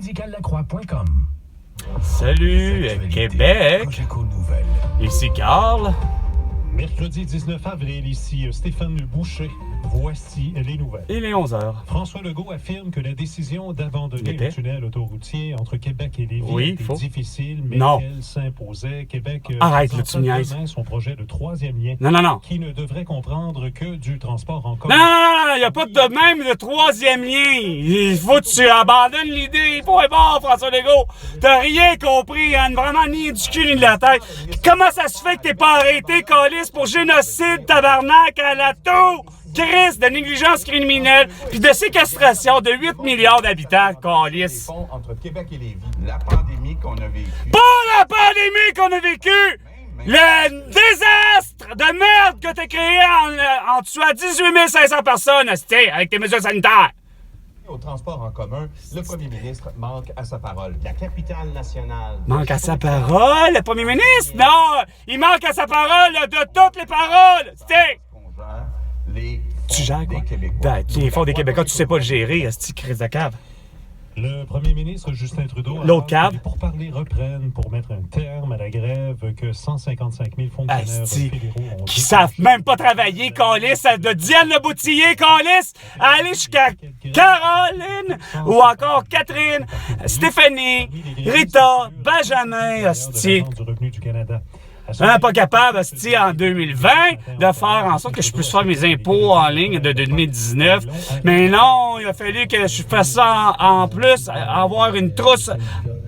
médicallacroix.com. Salut, Québec. Ici Carl. Mercredi 19 avril, ici Stéphane Boucher. Voici les nouvelles. Il est 11h. François Legault affirme que la décision d'abandonner le tunnel autoroutier entre Québec et Lévis était difficile, mais qu'elle s'imposait. Québec arrête, là, tu niaises. Son projet de troisième lien qui ne devrait comprendre que du transport en commun. Non, il n'y a pas de même de troisième lien. Il faut que tu abandonnes l'idée. Il faut être bon, François Legault. T'as rien compris, hein, vraiment ni du cul ni de la tête. Comment ça se fait que t'es pas arrêté, Calice, pour génocide, tabarnak, à la tour? Crise de négligence criminelle puis de séquestration de 8 milliards d'habitants, Calice. Entre Québec et Lévis, la pandémie qu'on a vécue. Pas la pandémie qu'on a vécue! Le désastre de merde que t'as créé en tuant 18 500 personnes, avec tes mesures sanitaires. Au transport en commun, le premier ministre manque à sa parole. La capitale nationale... Manque à sa parole, le premier ministre? Non! Il manque à sa parole de toutes les paroles! Tu gères quoi? Les fonds des Québécois, tu sais pas le gérer, c'est crise de cave. Le premier ministre Justin Trudeau a dit pour parler reprennent pour mettre un terme à la grève que 155 000 fonctionnaires fédéraux ont... Qui savent même pas travailler, Calice, de Diane Leboutillier, Calice, aller jusqu'à Caroline ou encore Catherine, Stéphanie, Rita, Benjamin, hostie. Du revenu du Canada. Pas capable, hostie, en 2020, de faire en sorte que je puisse faire mes impôts en ligne de 2019. Mais non, il a fallu que je fasse ça en plus, avoir une trousse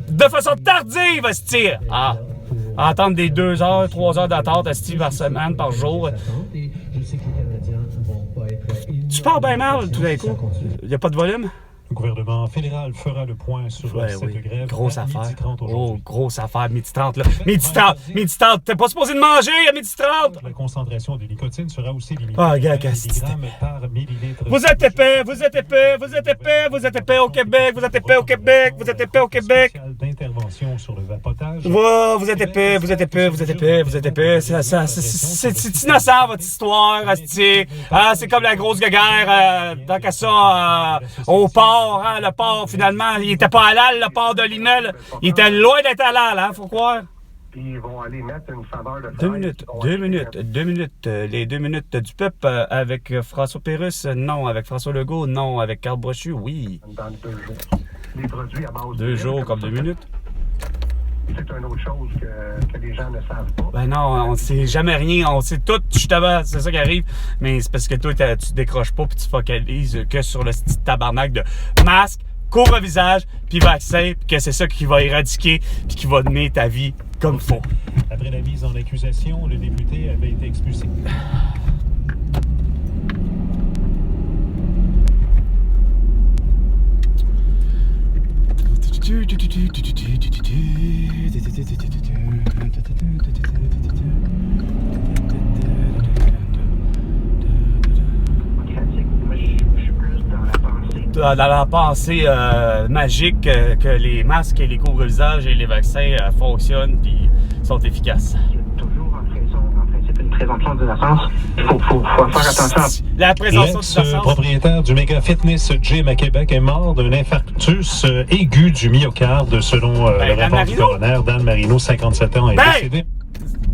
de façon tardive, hostie. Attendre des 2 heures, 3 heures d'attente, hostie, par semaine, par jour. Tu parles bien mal, tout d'un coup. Il n'y a pas de volume? Le gouvernement fédéral fera le point sur cette grève. Grosse affaire. Grosse affaire, midi 30, là. Midi 30, t'es pas supposé de manger à midi 30. La concentration de nicotine sera aussi limitée. Par millilitre. Vous êtes épais au Québec, vous êtes épais au Québec. D'intervention sur le vapotage. Vous êtes épais. C'est innocent, votre histoire, c'est comme la grosse guerre, tant qu'à ça, au port. Le port, finalement, il était pas halal, le port de Limel. Il était loin d'être halal, hein, faut croire. Puis ils vont aller mettre une saveur de 2 minutes. Les 2 minutes du peuple avec François Pérusse, non. Avec François Legault, non. Avec Carl Brochu, oui. Dans 2 jours. Les produits à base 2 jours comme 2 minutes. C'est une autre chose que les gens ne savent pas. Ben non, on sait jamais rien. On sait tout, justement, c'est ça qui arrive. Mais c'est parce que toi, tu décroches pas puis tu focalises que sur le petit tabarnak de masque, couvre-visage, puis vaccin, puis que c'est ça qui va éradiquer puis qui va donner ta vie comme il faut. Après la mise en accusation, le député avait été expulsé. Dans la pensée magique que les masques et les couvre-visages et les vaccins fonctionnent et sont efficaces. Toujours en principe une présomption d'innocence. Il faut faire attention. La présomption d'innocence. Propriétaire du méga fitness gym à Québec est mort d'un infarctus aigu du myocarde selon le rapport du coroner. Dan Marino, 57 ans, est décédé.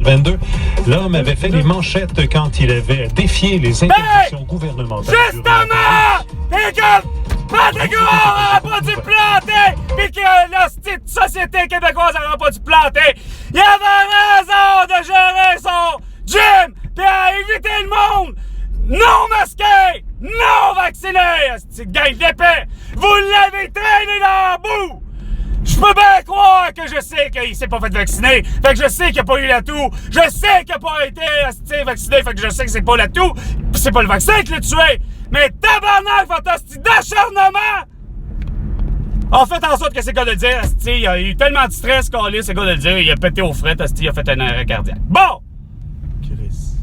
22. L'homme avait fait les manchettes quand il avait défié les interdictions gouvernementales. Justement! Et que Patrick Huard n'aurait pas dû planter! Puis que la société québécoise n'aurait pas dû planter! Il avait raison de gérer son gym! Puis à éviter le monde! Non masqué! Non vacciné! C'est gang d'épais! Vous l'avez traîné dans la boue! Je peux bien croire que je sais qu'il s'est pas fait vacciner. Fait que je sais qu'il n'a pas eu l'atout. Je sais qu'il n'a pas été vacciné. Fait que je sais que c'est pas l'atout. Pis c'est pas le vaccin qui l'a tué. Mais tabarnak, fantastique d'acharnement! En fait en sorte que c'est quoi de le dire, il a eu tellement de stress qu'on c'est quoi de le dire. Il a pété aux frettes, il a fait un arrêt cardiaque. Bon! Chris.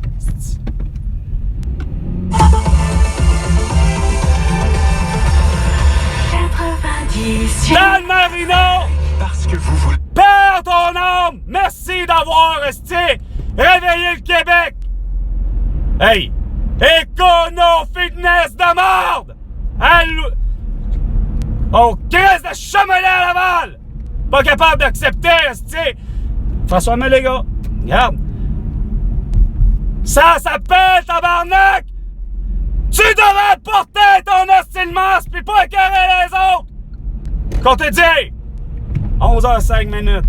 Dan Marino! Parce que vous voulez... Père ton âme! Merci d'avoir réveillé le Québec! Hey! Écono-fitness de merde! Oh, Christ de chemelet à la pas capable d'accepter, esti. François Maléga, regarde. Ça s'appelle, tabarnak! Tu devrais porter ton hostile masque pis pas écœurer les autres! Qu'on te dit! 11h05 minutes.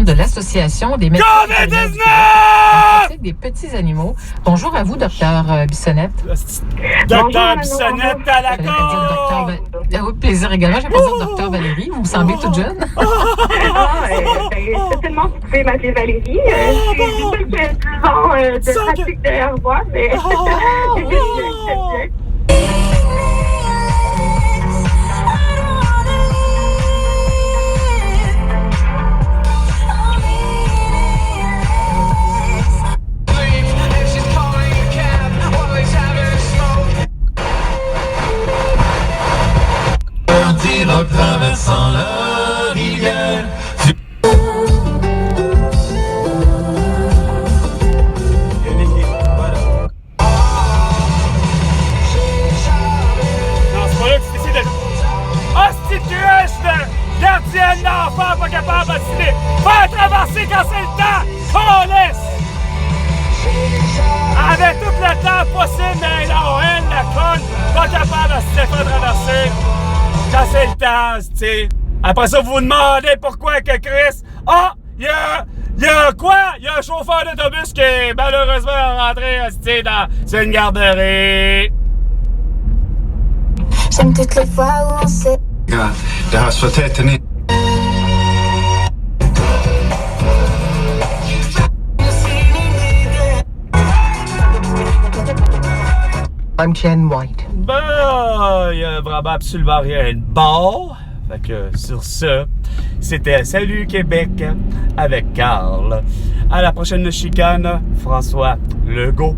De l'association des médecins COVID-19! des petits animaux. Bonjour à vous, docteur Bissonnette. Docteur Bissonnette à la Docteur oui, plaisir également. Je vais pas dire docteur Valérie. Vous me semblez toute jeune. Certainement, vous pouvez m'appeler Valérie. J'ai peut-être 10 ans de pratique derrière moi, mais je bien. Traversant la rivière. Non, c'est pas là que c'est ici de... Hostie de cruche de gardienne d'enfant pas capable de décider. Faire traverser quand c'est le temps! Câlisse! Avec tout le temps possible, mais non, elle, la conne, pas capable de se faire traverser. Quand c'est le temps, tu sais. Après ça, vous vous demandez pourquoi que Chris... Ah! Il y a quoi? Il y a un chauffeur d'autobus qui est malheureusement rentré dans une garderie. J'aime toutes les fois où on s'est... Det har svettet ner. I'm Jen White. Ben, il y a vraiment absolument rien de bon. Fait que sur ce, c'était Salut Québec avec Carl. À la prochaine chicane, François Legault.